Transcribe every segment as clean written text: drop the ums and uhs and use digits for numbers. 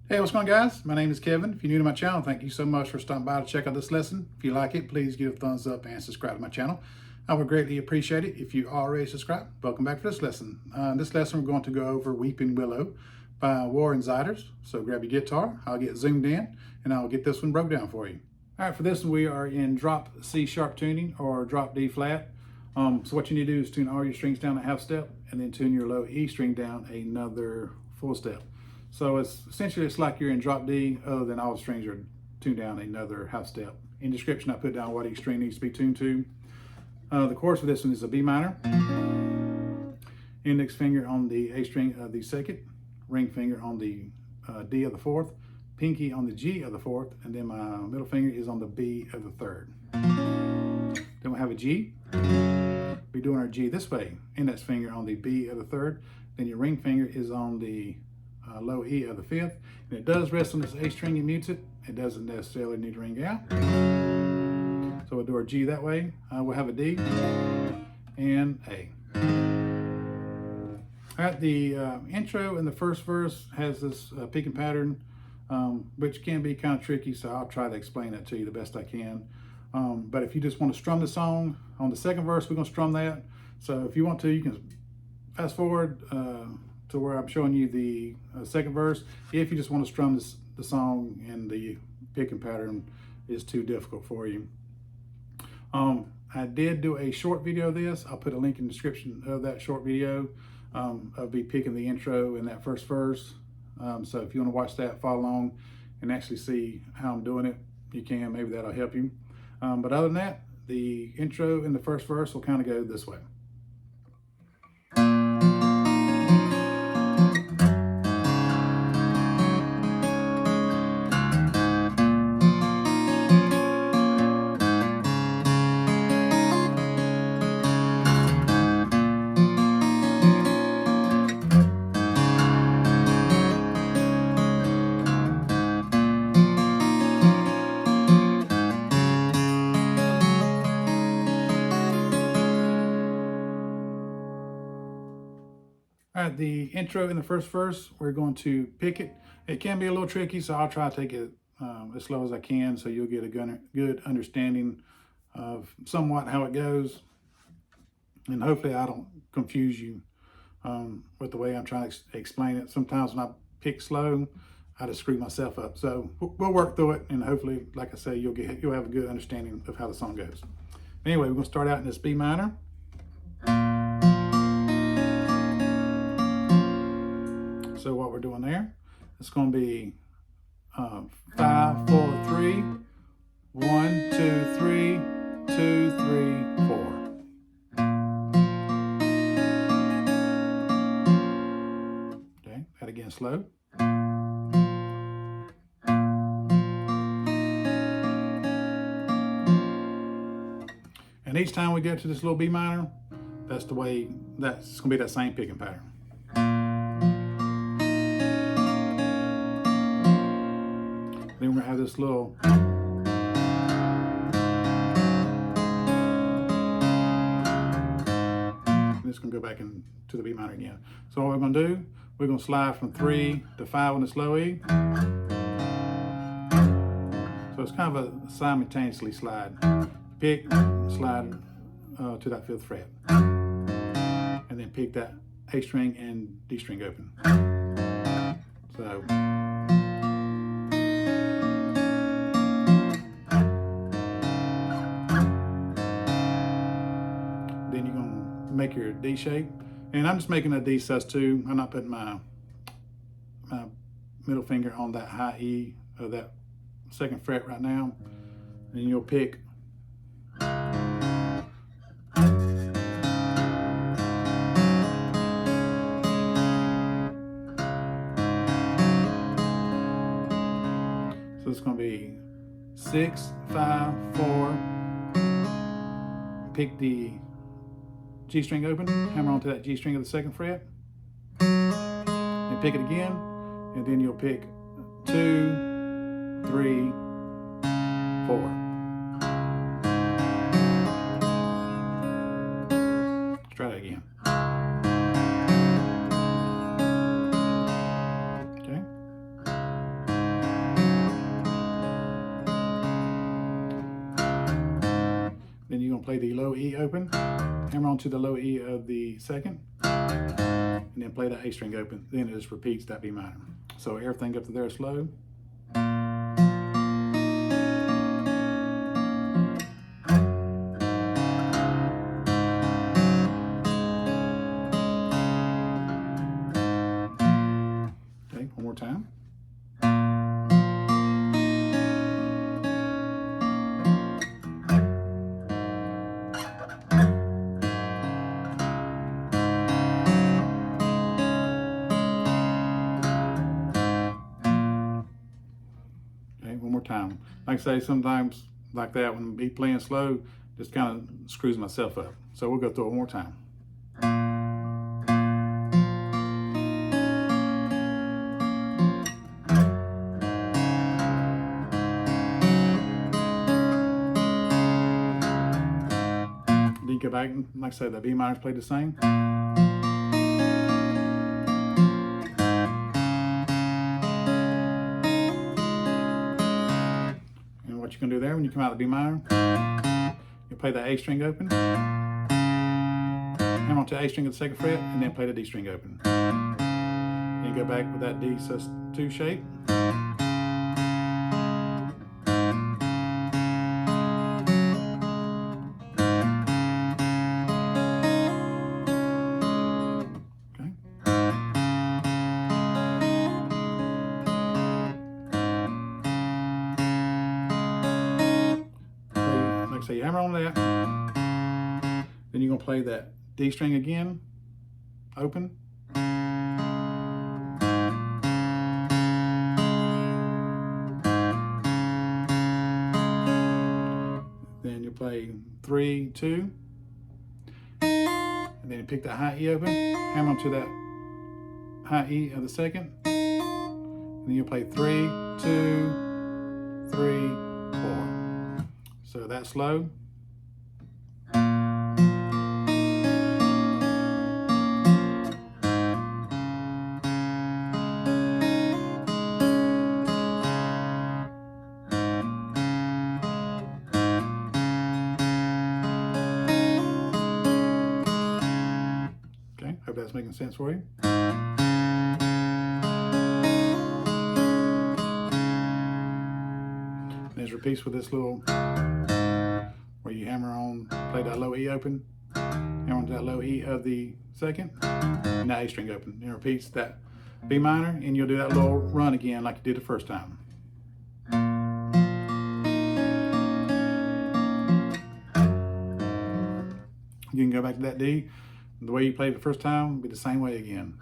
Hey, what's going on, guys? My name is Kevin. If you're new to my channel, thank you so much for stopping by to check out this lesson. If you like it, please give a thumbs up and subscribe to my channel. I would greatly appreciate it if you already subscribed. Welcome back for this lesson. This lesson, we're going to go over Weeping Willow by Zeiders. So grab your guitar, I'll get zoomed in, and I'll get this one broke down for you. All right, for this one, we are in drop C sharp tuning or drop D flat. So what you need to do is tune all your strings down a half step and then tune your low E string down another full step. So it's essentially like you're in drop D, other than all the strings are tuned down another half step. In the description, I put down what each string needs to be tuned to. The chorus for this one is a B minor. Index finger on the A string of the second, ring finger on the D of the fourth, pinky on the G of the fourth, and then my middle finger is on the B of the third. Then we have a G. We're doing our G this way. Index finger on the B of the third, then your ring finger is on the low E of the fifth, and it does rest on this A string and mutes it. It doesn't necessarily need to ring out. So we'll do our G that way. We'll have a D and A. All right, the intro in the first verse has this picking pattern, which can be kind of tricky, so I'll try to explain that to you the best I can. But if you just want to strum the song, on the second verse, we're going to strum that. So if you want to, you can fast forward to where I'm showing you the second verse. If you just want to strum the song and the picking pattern is too difficult for you. I did do a short video of this. I'll put a link in the description of that short video of me picking the intro in that first verse. So if you want to watch that, follow along and actually see how I'm doing it, you can. Maybe that'll help you. But other than that, the intro in the first verse will kind of go this way. All right, the intro in the first verse, we're going to pick it. It can be a little tricky, so I'll try to take it as slow as I can so you'll get a good understanding of somewhat how it goes. And hopefully I don't confuse you with the way I'm trying to explain it. Sometimes when I pick slow, I just screw myself up. So we'll work through it, and hopefully, like I say, you'll have a good understanding of how the song goes. Anyway, we're going to start out in this B minor. So what we're doing there, it's going to be 5, 4, 3, 1, 2, 3, 2, 3, 4. Okay, that again slow. And each time we get to this little B minor, that's going to be that same picking pattern. Then we're going to have this little it's going to go back into the B minor again. So what we're going to do, we're going to slide from 3 to 5 on this low E. So it's kind of a simultaneously slide. Pick, slide to that 5th fret. And then pick that A string and D string open. So then you're going to make your D shape. And I'm just making a D sus2. I'm not putting my middle finger on that high E of that 2nd fret right now. And you'll pick so it's going to be 6, 5, 4. Pick the G string open, hammer onto that G string of the 2nd fret, and pick it again, and then you'll pick 2, 3, 4. Let's try that again. Okay. Then you're gonna play the low E open, hammer onto the low E of the second, and then play that A string open. Then it just repeats that B minor. So everything up to there is slow. Okay, one more time. One more time. Like I say, sometimes like that, when I'm playing slow, just kind of screws myself up. So we'll go through it one more time. Then you go back, and like I said, the B minors played the same. What you're going to do there when you come out of the B minor, you play the A string open, hammer onto the A string of the second fret, and then play the D string open. Then you go back with that D sus2 shape. So you hammer on that, then you're going to play that D string again, open, then you play 3, 2, and then you pick that high E open, hammer onto that high E of the second, and then you play 3, 2, 3, 4. So that's slow. Okay, hope that's making sense for you. There's a piece with this little, where you hammer on, play that low E open, hammer on that low E of the second, and that A string open. And it repeats that B minor, and you'll do that little run again like you did the first time. You can go back to that D. The way you played it the first time will be the same way again.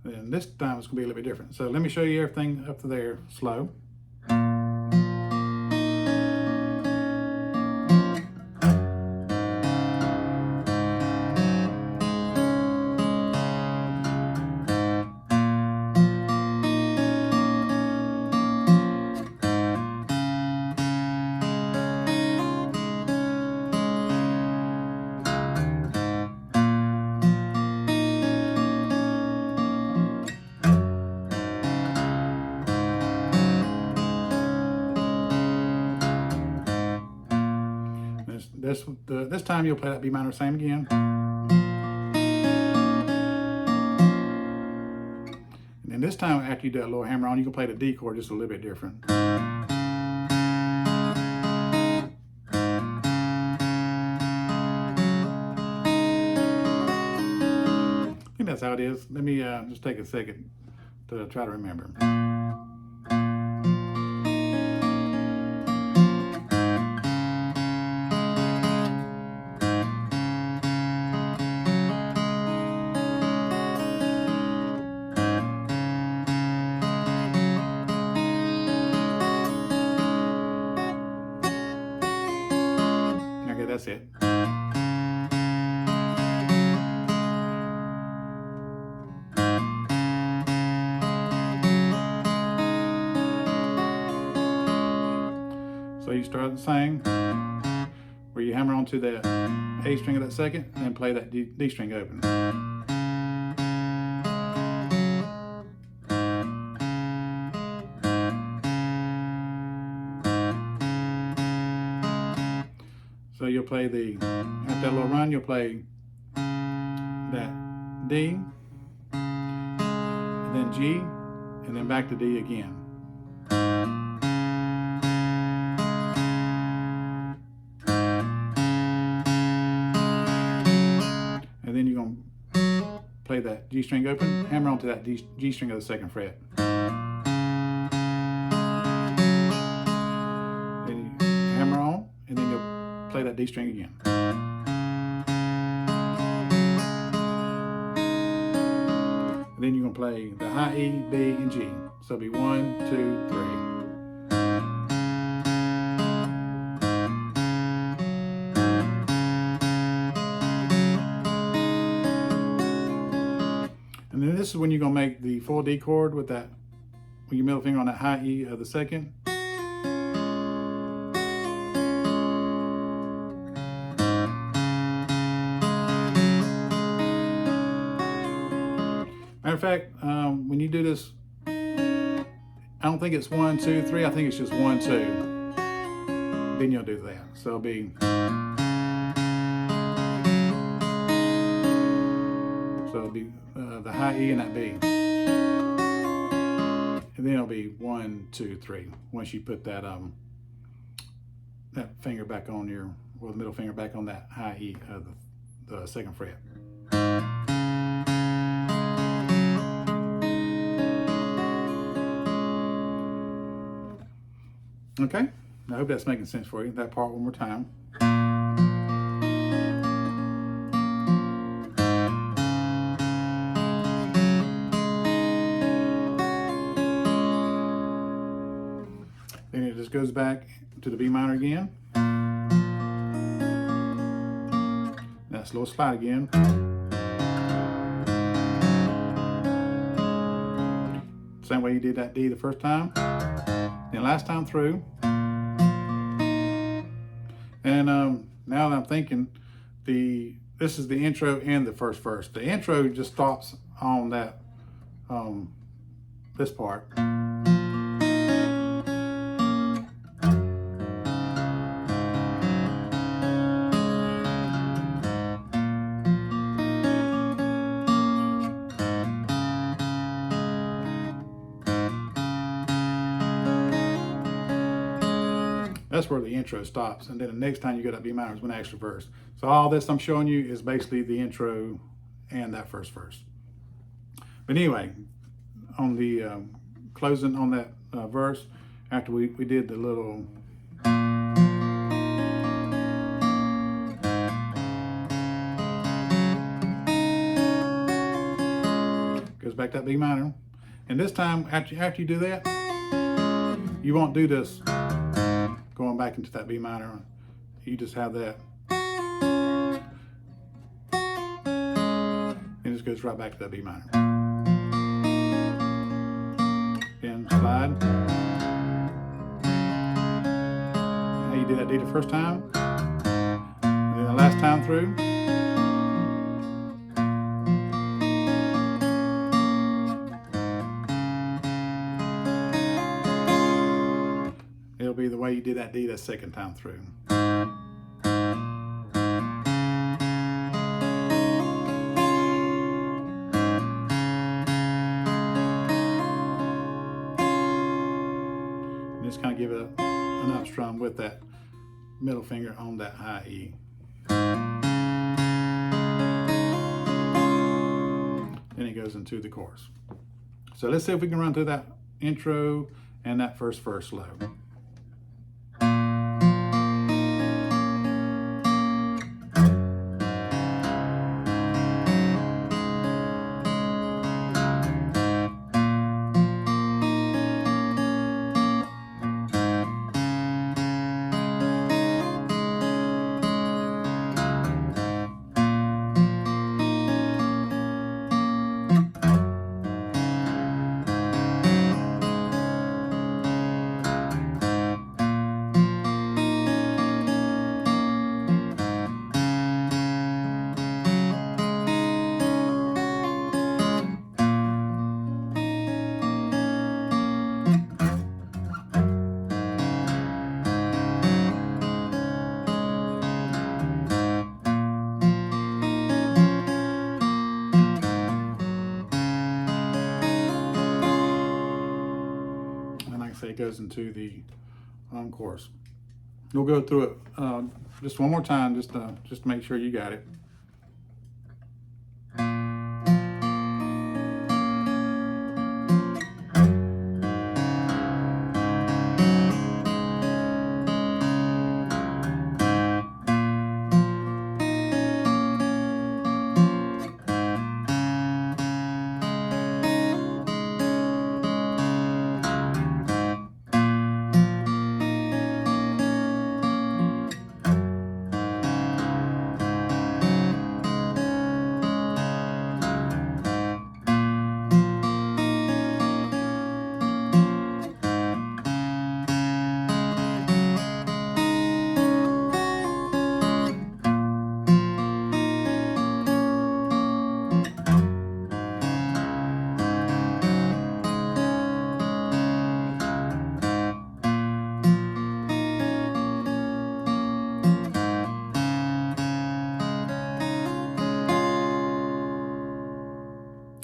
And this time it's going to be a little bit different. So let me show you everything up to there slow. This time you'll play that B minor same again. And then this time after you do that little hammer on, you can play the D chord just a little bit different. I think that's how it is. Let me just take a second to try to remember. That's it. So you start the same, where you hammer onto the A string of that second, and then play that D string open. play at that little run, you'll play that D, and then G, and then back to D again. And then you're going to play that G string open, hammer onto that G string of the 2nd fret. Then you hammer on, and then you'll play that D string again. And then you're going to play the high E, B, and G. So it'll be 1, 2, 3. And then this is when you're going to make the full D chord with your middle finger on that high E of the 2nd. Matter of fact, when you do this, I don't think it's 1, 2, 3. I think it's just 1, 2. Then you'll do that. So it'll be. So it'll be the high E and that B. And then it'll be 1, 2, 3. Once you put that finger back on or the middle finger back on that high E of the 2nd fret. Okay, I hope that's making sense for you. That part one more time. Then it just goes back to the B minor again. That slow slide again. Same way you did that D the first time. Then last time through. And now that I'm thinking, this is the intro and the first verse. The intro just stops on that this part. That's where the intro stops, and then the next time you go to B minor is one extra verse. So all this I'm showing you is basically the intro and that first verse. But anyway, on the closing on that verse, after we did the little goes back to that B minor, and this time after you do that, you won't do this going back into that B minor. You just have that. And it just goes right back to that B minor. Then slide. How you did that D the first time. And then the last time through. It'll be the way you did that D that second time through. And just kind of give it an up strum with that middle finger on that high E. Then it goes into the chorus. So let's see if we can run through that intro and that first verse slow. say, it goes into the chorus. We'll go through it just one more time, just to make sure you got it.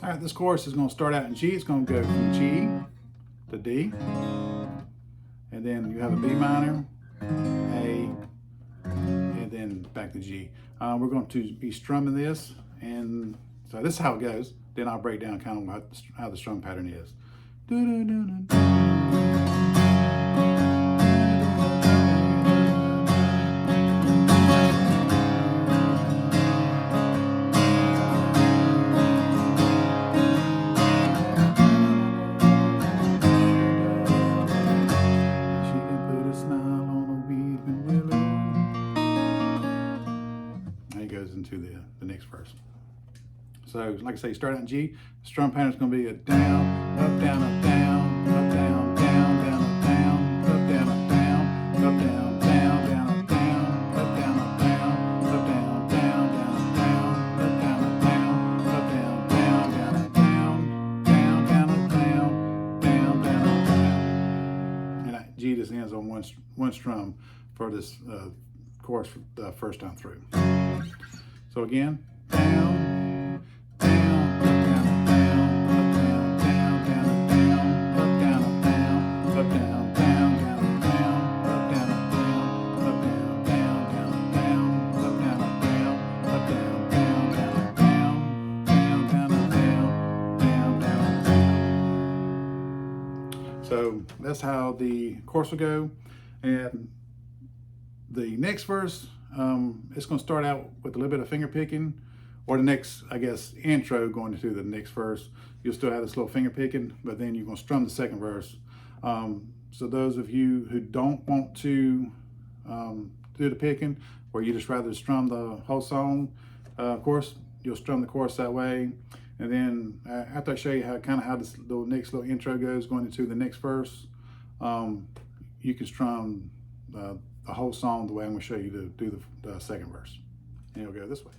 All right, this chorus is going to start out in G. It's going to go from G to D, and then you have a B minor, A, and then back to G. We're going to be strumming this, and so this is how it goes. Then I'll break down kind of how the strum pattern is. Into the next verse. So like I say, start out in G. The strum pattern is going to be a down, up, down, up, down, up, down, down, down, up, down, up, down, up, down, up, down, down, down, up, down, up, down, up, down, up, down, down, down, up, down, up, down, up, down, up, down, down, down, up, down, down, down, up, down, down, down, up, down. And G just ends on one strum for this chorus the first time through. So again, down, down, up, down, up, down, down, down, down, up, down, down, up, down, down, down, down, up, down, down, up, down, down, down, down, up, down, down, up, down, down, down, down, down, down, down, down, down. So that's how the chorus will go, and the next verse. It's going to start out with a little bit of finger picking, or the next, I guess, intro going into the next verse. You'll still have this little finger picking, but then you're going to strum the second verse. So those of you who don't want to do the picking, or you just rather strum the whole song, of course, you'll strum the chorus that way. And then after I show you how this the next little intro goes going into the next verse, you can strum the whole song the way I'm going to show you to do the second verse. And it'll go this way.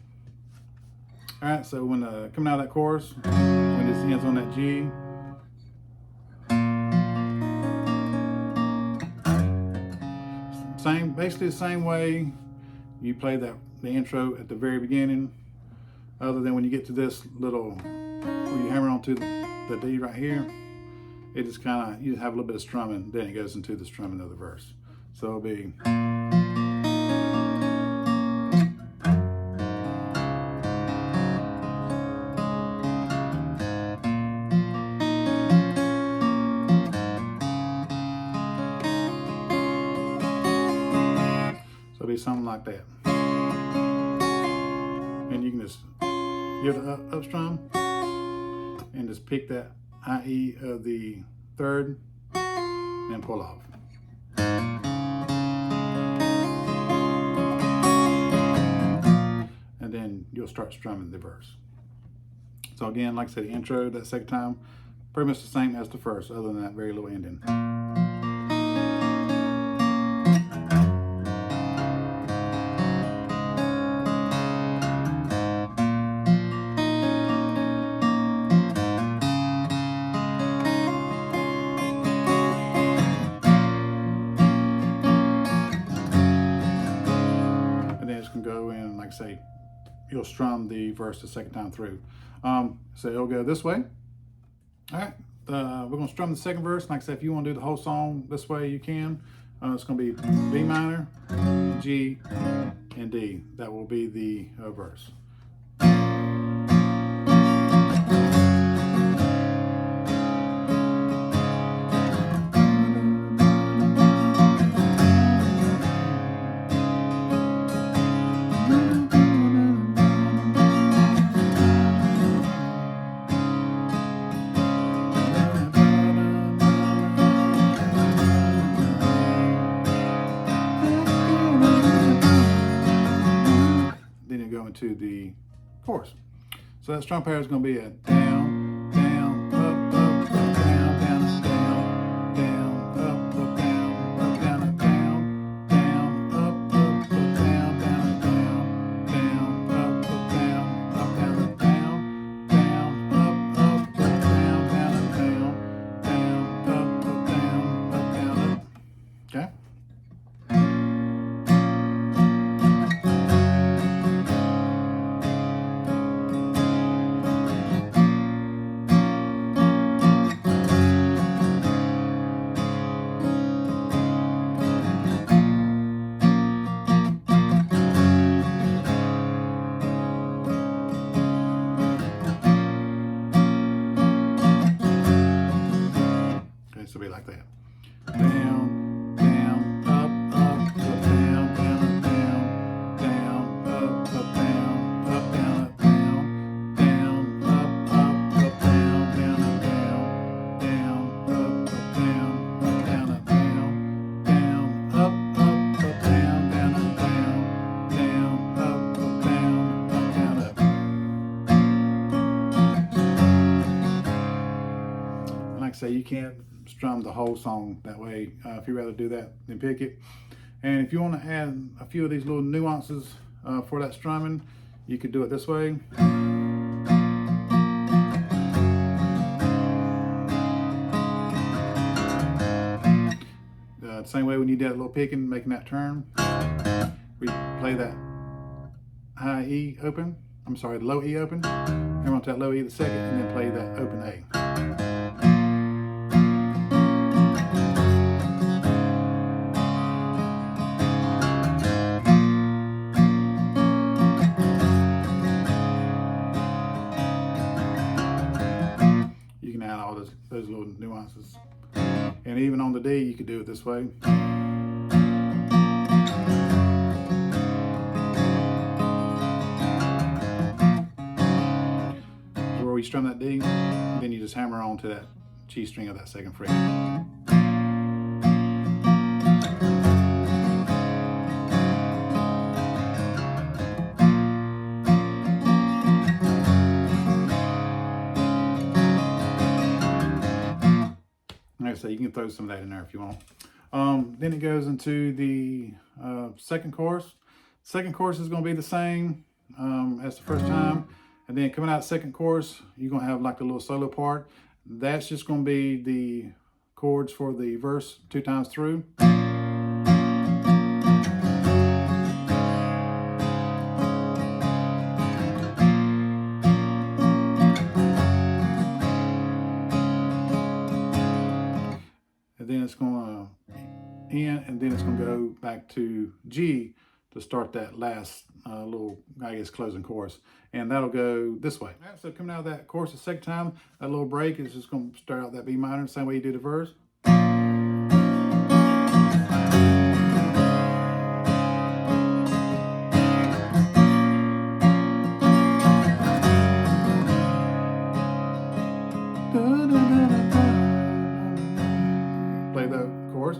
All right, so when coming out of that chorus, when this ends on that G, basically the same way you play the intro at the very beginning, other than when you get to this little, when you hammer onto the D right here, it just kind of, you have a little bit of strumming, then it goes into the strumming of the verse. So it'll be. So it'll be something like that. And you can just give the up strum and just pick that IE of the third and pull off. And then you'll start strumming the verse. So again, like I said, the intro that second time, pretty much the same as the first, other than that very little ending. Go in, like I say, you'll strum the verse the second time through. So it'll go this way. All right, we're going to strum the second verse. Like I said, if you want to do the whole song this way, you can. It's going to be B minor, G, and D. That will be the verse. To the chorus. So that strum pattern is going to be a down, down, up, up, up, down, down, down, down, up, up, down, up, down, down, down, up, up, up, down, down, down, down, up, up, down, up, down, down, down, up, up, up, down, down, down, down, up, up, down, up, down, up. Okay. So be like that. Down, down, up, up, up, down, down, down, down, up, up, down, up, down, up, down, down, up, up, down, down, down, down, up, up, down, up, down, up, down, down, up, down, down, up, down, down, up, down, up, down, up. And like I say, you can't strum the whole song that way. If you'd rather do that, then pick it. And if you want to add a few of these little nuances for that strumming, you could do it this way. Same way when you did that little picking, making that turn, we play that high E open. I'm sorry, the low E open. And on to that low E the second, and then play that open A. Those little nuances. And even on the D, you could do it this way. So where we strum that D, then you just hammer on to that G string of that second fret. So you can throw some of that in there if you want. Then it goes into the second chorus. Second chorus is going to be the same as the first time. And then coming out second chorus, you're going to have like the little solo part. That's just going to be the chords for the verse 2 times through. Then it's going to end, and then it's going to go back to G to start that last little, I guess, closing chorus. And that'll go this way. Right, so coming out of that chorus the second time, that little break is just going to start out that B minor, the same way you do the verse. Play the chorus.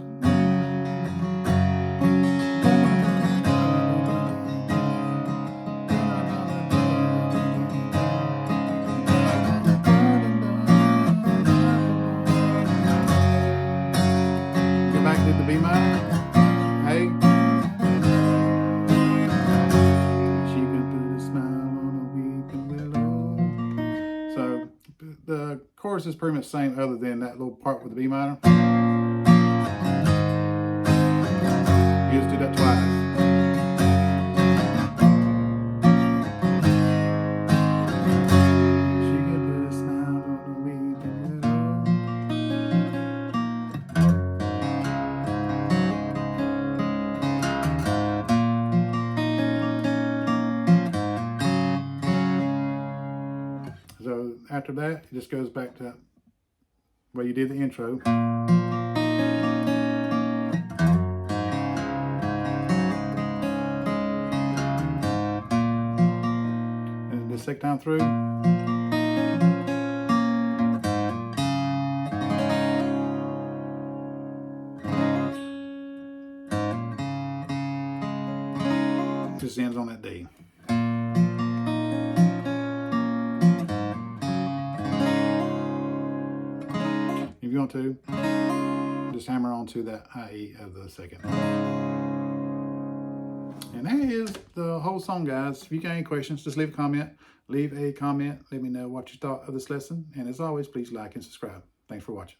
Go back to the B minor. Hey. She can put a smile on a weeping willow. So the chorus is pretty much the same other than that little part with the B minor. You just do that twice. She can put a smile on a weeping willow. So after that, it just goes back to where you did the intro. And the second time through. Just ends on that D. If you want to, just hammer onto that IE of the second. And that is the whole song, guys. If you got any questions, just leave a comment. Leave a comment. Let me know what you thought of this lesson. And as always, please like and subscribe. Thanks for watching.